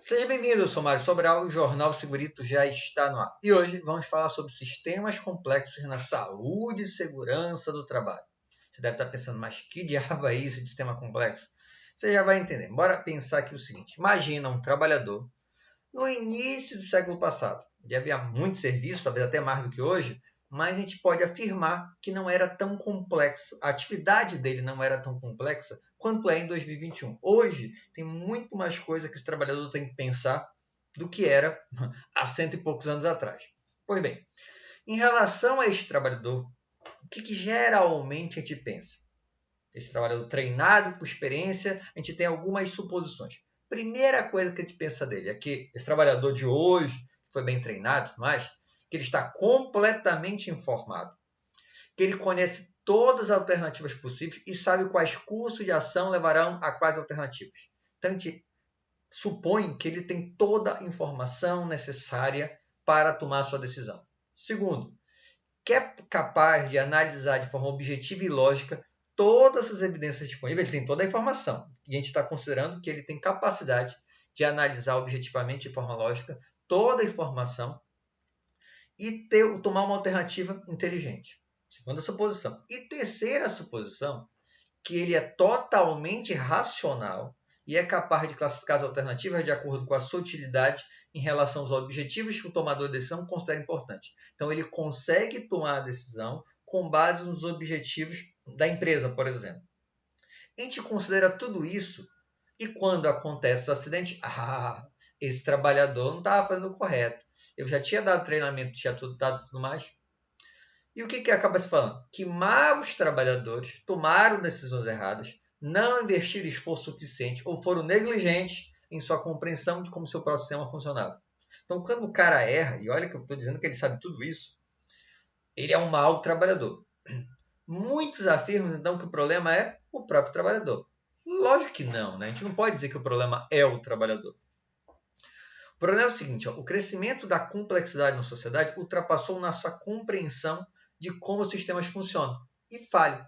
Seja bem-vindo, eu sou Mário Sobral e o Jornal Segurito já está no ar. E hoje vamos falar sobre sistemas complexos na saúde e segurança do trabalho. Você deve estar pensando, mas que diabo é isso de sistema complexo? Você já vai entender. Bora pensar aqui o seguinte. Imagina um trabalhador no início do século passado. Ele havia muito serviço, talvez até mais do que hoje, mas a gente pode afirmar que não era tão complexo. A atividade dele não era tão complexa quanto é em 2021. Hoje, tem muito mais coisa que esse trabalhador tem que pensar do que era há cento e poucos anos atrás. Pois bem, em relação a este trabalhador, o que geralmente a gente pensa? Esse trabalhador treinado por experiência, a gente tem algumas suposições. Primeira coisa que a gente pensa dele é que esse trabalhador de hoje, que foi bem treinado, mas que ele está completamente informado, que ele conhece todas as alternativas possíveis e sabe quais cursos de ação levarão a quais alternativas. Então, a gente supõe que ele tem toda a informação necessária para tomar a sua decisão. Segundo, que é capaz de analisar de forma objetiva e lógica todas as evidências disponíveis, ele tem toda a informação. E a gente está considerando que ele tem capacidade de analisar objetivamente, de forma lógica, toda a informação e tomar uma alternativa inteligente. Segunda suposição. E terceira suposição, que ele é totalmente racional e é capaz de classificar as alternativas de acordo com a sua utilidade em relação aos objetivos que o tomador de decisão considera importante. Então, ele consegue tomar a decisão com base nos objetivos da empresa, por exemplo. A gente considera tudo isso e quando acontece o acidente, esse trabalhador não estava fazendo o correto. Eu já tinha dado treinamento, tinha tudo dado tudo mais. E o que acaba se falando? Que maus trabalhadores tomaram decisões erradas, não investiram esforço suficiente ou foram negligentes em sua compreensão de como seu próprio sistema funcionava. Então, quando o cara erra, e olha que eu estou dizendo que ele sabe tudo isso, ele é um mau trabalhador. Muitos afirmam, então, que o problema é o próprio trabalhador. Lógico que não, né? A gente não pode dizer que o problema é o trabalhador. O problema é o seguinte, o crescimento da complexidade na sociedade ultrapassou nossa compreensão de como os sistemas funcionam e falha.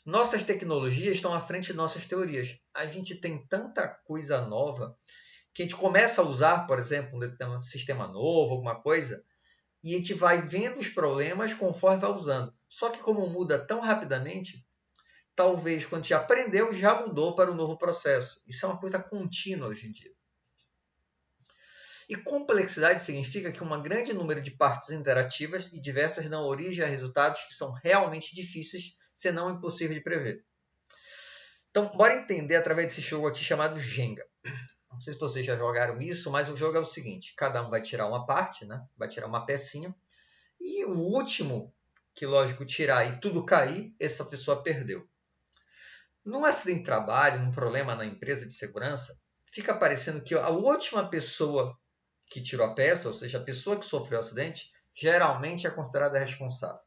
Nossas tecnologias estão à frente de nossas teorias. A gente tem tanta coisa nova que a gente começa a usar, por exemplo, um sistema novo, alguma coisa, e a gente vai vendo os problemas conforme vai usando. Só que como muda tão rapidamente, talvez quando a gente aprendeu, já mudou para o novo processo. Isso é uma coisa contínua hoje em dia. E complexidade significa que um grande número de partes interativas e diversas dão origem a resultados que são realmente difíceis, se não impossíveis de prever. Então, bora entender através desse jogo aqui chamado Jenga. Não sei se vocês já jogaram isso, mas o jogo é o seguinte: cada um vai tirar uma parte, né? Vai tirar uma pecinha, e o último que, lógico, tirar e tudo cair, essa pessoa perdeu. Num acidente de trabalho, num problema na empresa de segurança, fica parecendo que a última pessoa que tirou a peça, ou seja, a pessoa que sofreu o acidente, geralmente é considerada responsável.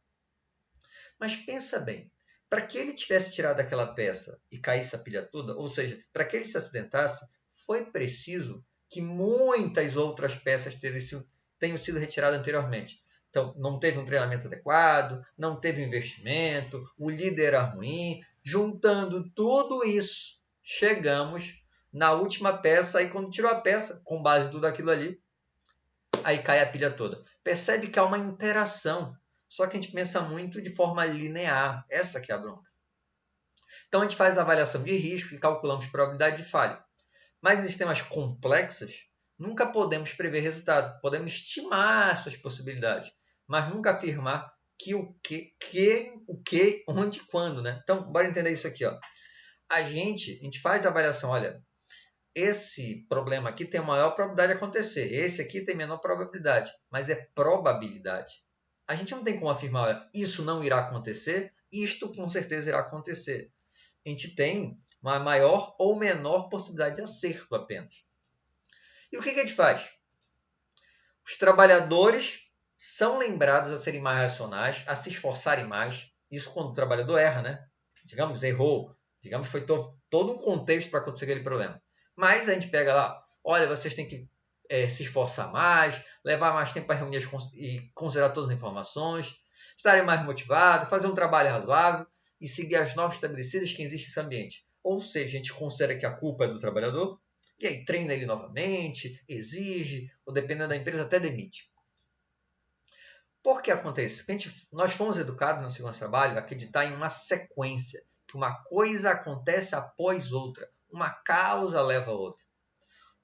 Mas pensa bem, para que ele tivesse tirado aquela peça e caísse a pilha toda, ou seja, para que ele se acidentasse, foi preciso que muitas outras peças tenham sido retiradas anteriormente. Então, não teve um treinamento adequado, não teve investimento, o líder era ruim. Juntando tudo isso, chegamos na última peça, e quando tirou a peça, com base em tudo aquilo ali, aí cai a pilha toda. Percebe que há uma interação, só que a gente pensa muito de forma linear. Essa que é a bronca. Então a gente faz a avaliação de risco e calculamos probabilidade de falha. Mas em sistemas complexos, nunca podemos prever resultado. Podemos estimar suas possibilidades, mas nunca afirmar o que, onde e quando, né? Então, bora entender isso aqui, ó. A gente faz a avaliação, olha, esse problema aqui tem a maior probabilidade de acontecer, esse aqui tem menor probabilidade, mas é probabilidade. A gente não tem como afirmar, olha, isso não irá acontecer, isto com certeza irá acontecer. A gente tem uma maior ou menor possibilidade de acerto apenas. E o que a gente faz? Os trabalhadores são lembrados a serem mais racionais, a se esforçarem mais. Isso quando o trabalhador erra, né? Digamos, errou. Digamos, foi todo um contexto para acontecer aquele problema. Mas a gente pega lá, olha, vocês têm que se esforçar mais, levar mais tempo para reunir e considerar todas as informações, estarem mais motivados, fazer um trabalho razoável e seguir as normas estabelecidas que existem nesse ambiente. Ou seja, a gente considera que a culpa é do trabalhador, E aí treina ele novamente, exige, ou dependendo da empresa, até demite. Por que acontece? Porque nós fomos educados no segurança do trabalho a acreditar em uma sequência, que uma coisa acontece após outra, uma causa leva a outra.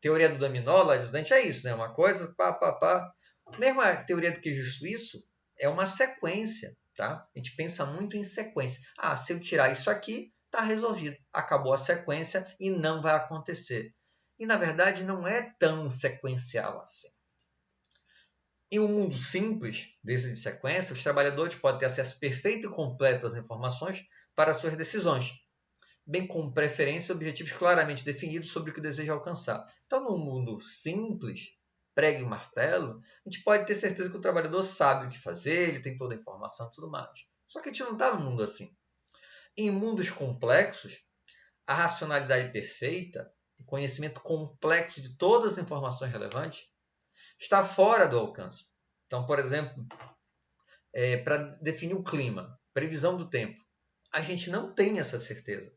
Teoria do dominó, lá de é isso, né? Uma coisa, pá, pá, pá. Mesmo a teoria do queijo suíço é uma sequência, tá? A gente pensa muito em sequência. Ah, se eu tirar isso aqui, está resolvido. Acabou a sequência e não vai acontecer. E, na verdade, não é tão sequencial assim. Em um mundo simples, desse de sequência, os trabalhadores podem ter acesso perfeito e completo às informações para suas decisões, bem como preferência e objetivos claramente definidos sobre o que deseja alcançar. Então, num mundo simples, prego e martelo, a gente pode ter certeza que o trabalhador sabe o que fazer, ele tem toda a informação e tudo mais. Só que a gente não está num mundo assim. Em mundos complexos, a racionalidade perfeita, o conhecimento complexo de todas as informações relevantes, está fora do alcance. Então, por exemplo, para definir o clima, previsão do tempo, a gente não tem essa certeza.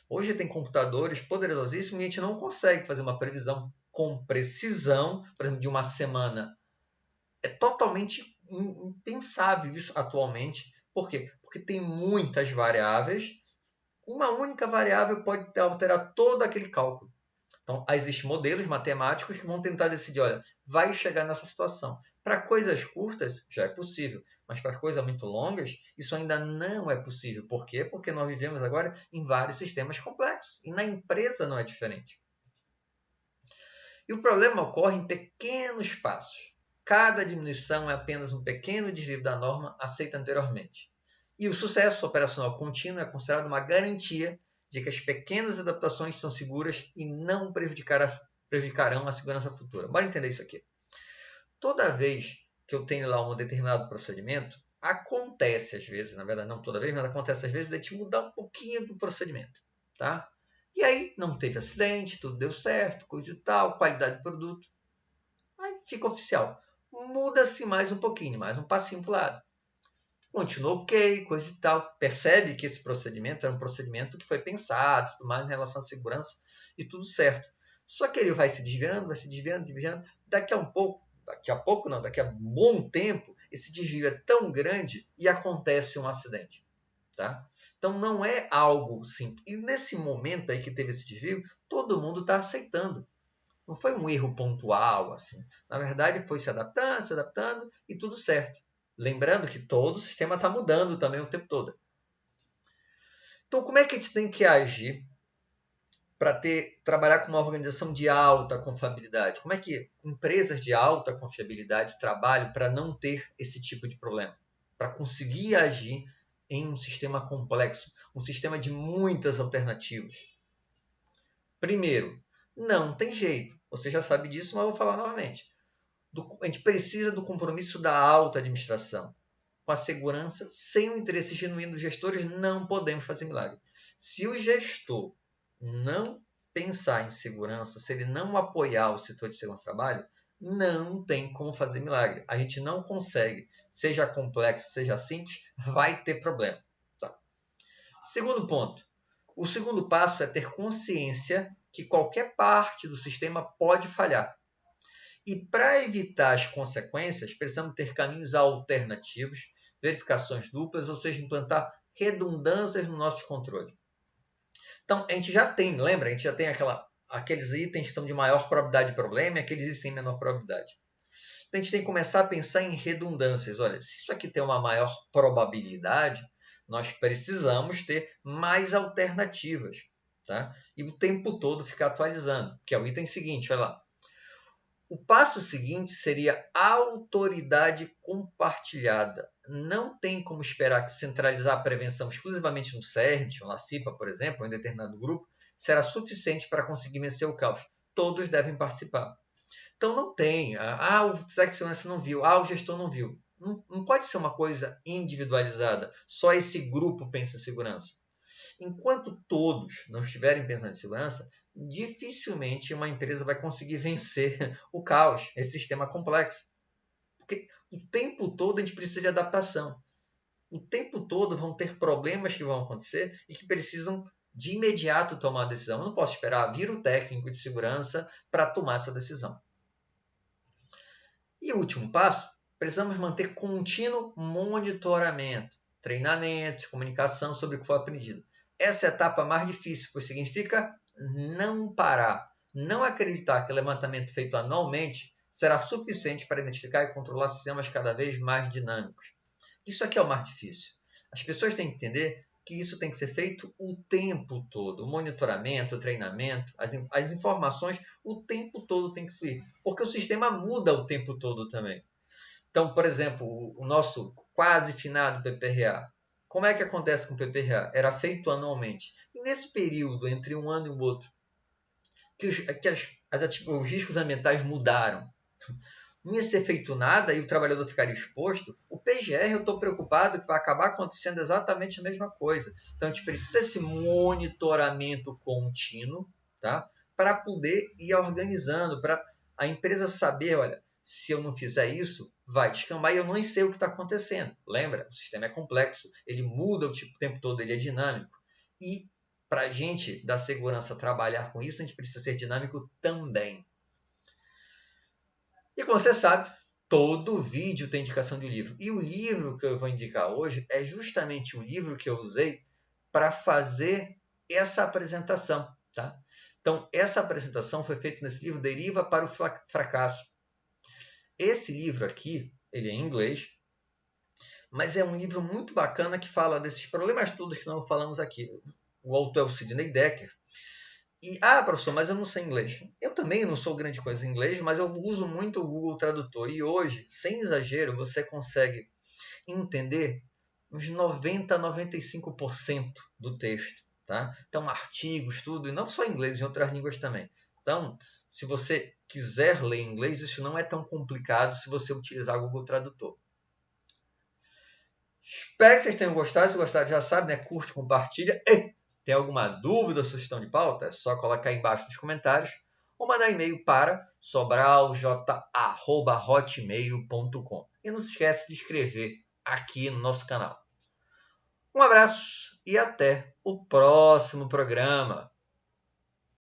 Hoje tem computadores poderosíssimos e a gente não consegue fazer uma previsão com precisão, por exemplo, de uma semana. É totalmente impensável isso atualmente. Por quê? Porque tem muitas variáveis. Uma única variável pode alterar todo aquele cálculo. Então, existem modelos matemáticos que vão tentar decidir, olha, vai chegar nessa situação. Para coisas curtas, já é possível, mas para coisas muito longas, isso ainda não é possível. Por quê? Porque nós vivemos agora em vários sistemas complexos, e na empresa não é diferente. E o problema ocorre em pequenos passos. Cada diminuição é apenas um pequeno desvio da norma aceita anteriormente. E o sucesso operacional contínuo é considerado uma garantia de que as pequenas adaptações são seguras e não prejudicarão a segurança futura. Bora entender isso aqui. Toda vez que eu tenho lá um determinado procedimento, acontece às vezes, na verdade não toda vez, mas acontece às vezes de a gente mudar um pouquinho do procedimento, tá? E aí não teve acidente, tudo deu certo, coisa e tal, qualidade do produto. Aí fica oficial. Muda-se mais um pouquinho, mais um passinho para o lado. Continua ok, coisa e tal. Percebe que esse procedimento era um procedimento que foi pensado, tudo mais em relação à segurança e tudo certo. Só que ele vai se desviando, desviando. Daqui a um bom tempo, esse desvio é tão grande e acontece um acidente. Tá? Então não é algo simples. E nesse momento aí que teve esse desvio, todo mundo está aceitando. Não foi um erro pontual, assim. Na verdade, foi se adaptando e tudo certo. Lembrando que todo o sistema está mudando também o tempo todo. Então, como é que a gente tem que agir para trabalhar com uma organização de alta confiabilidade? Como é que empresas de alta confiabilidade trabalham para não ter esse tipo de problema? Para conseguir agir em um sistema complexo, um sistema de muitas alternativas. Primeiro, não tem jeito. Você já sabe disso, mas eu vou falar novamente. A gente precisa do compromisso da alta administração. Com a segurança, sem o interesse genuíno dos gestores, não podemos fazer milagre. Se o gestor não pensar em segurança, se ele não apoiar o setor de segurança do trabalho, não tem como fazer milagre. A gente não consegue, seja complexo, seja simples, vai ter problema. Tá? Segundo ponto. O segundo passo é ter consciência que qualquer parte do sistema pode falhar. E para evitar as consequências, precisamos ter caminhos alternativos, verificações duplas, ou seja, implantar redundâncias no nosso controle. Então, a gente já tem, lembra? A gente já tem aqueles itens que são de maior probabilidade de problema e aqueles itens de menor probabilidade. Então, a gente tem que começar a pensar em redundâncias. Olha, se isso aqui tem uma maior probabilidade, nós precisamos ter mais alternativas. Tá? E o tempo todo ficar atualizando, que é o item seguinte, olha lá. O passo seguinte seria autoridade compartilhada. Não tem como esperar que centralizar a prevenção exclusivamente no CERT, ou na CIPA, por exemplo, ou em determinado grupo, será suficiente para conseguir vencer o caos. Todos devem participar. Então não tem, o Secretaria de Segurança não viu, o gestor não viu. Não pode ser uma coisa individualizada, só esse grupo pensa em segurança. Enquanto todos não estiverem pensando em segurança, dificilmente uma empresa vai conseguir vencer o caos, esse sistema complexo. Porque o tempo todo a gente precisa de adaptação. O tempo todo vão ter problemas que vão acontecer e que precisam de imediato tomar a decisão. Eu não posso esperar vir o técnico de segurança para tomar essa decisão. E o último passo, precisamos manter contínuo monitoramento, treinamento, comunicação sobre o que foi aprendido. Essa é a etapa mais difícil, pois significa não parar, não acreditar que o levantamento feito anualmente será suficiente para identificar e controlar sistemas cada vez mais dinâmicos. Isso aqui é o mais difícil. As pessoas têm que entender que isso tem que ser feito o tempo todo. O monitoramento, o treinamento, as informações, o tempo todo tem que fluir. Porque o sistema muda o tempo todo também. Então, por exemplo, o nosso quase finado PPRA. Como é que acontece com o PPRA? Era feito anualmente. E nesse período, entre um ano e o outro, que os riscos ambientais mudaram. Não ia ser feito nada e o trabalhador ficaria exposto. O PGR, eu estou preocupado que vai acabar acontecendo exatamente a mesma coisa. Então, a gente precisa desse monitoramento contínuo, tá? Para poder ir organizando, para a empresa saber, olha, se eu não fizer isso, vai descambar e eu não sei o que está acontecendo. Lembra? O sistema é complexo, ele muda o tempo todo, ele é dinâmico. E para a gente da segurança trabalhar com isso, a gente precisa ser dinâmico também. E como você sabe, todo vídeo tem indicação de um livro. E o livro que eu vou indicar hoje é justamente o livro que eu usei para fazer essa apresentação. Tá? Então, essa apresentação foi feita nesse livro, Deriva para o Fracasso. Esse livro aqui, ele é em inglês, mas é um livro muito bacana que fala desses problemas todos que nós falamos aqui. O autor é o Sidney Dekker. E, professor, mas eu não sei inglês. Eu também não sou grande coisa em inglês, mas eu uso muito o Google Tradutor. E hoje, sem exagero, você consegue entender uns 90% a 95% do texto. Tá? Então, artigos, tudo, e não só em inglês, em outras línguas também. Então, se você quiser ler inglês, isso não é tão complicado se você utilizar o Google Tradutor. Espero que vocês tenham gostado. Se gostaram, já sabe, né? Curte, compartilha. Tem alguma dúvida ou sugestão de pauta? É só colocar aí embaixo nos comentários ou mandar e-mail para sobralj@hotmail.com. E não se esquece de inscrever aqui no nosso canal. Um abraço e até o próximo programa.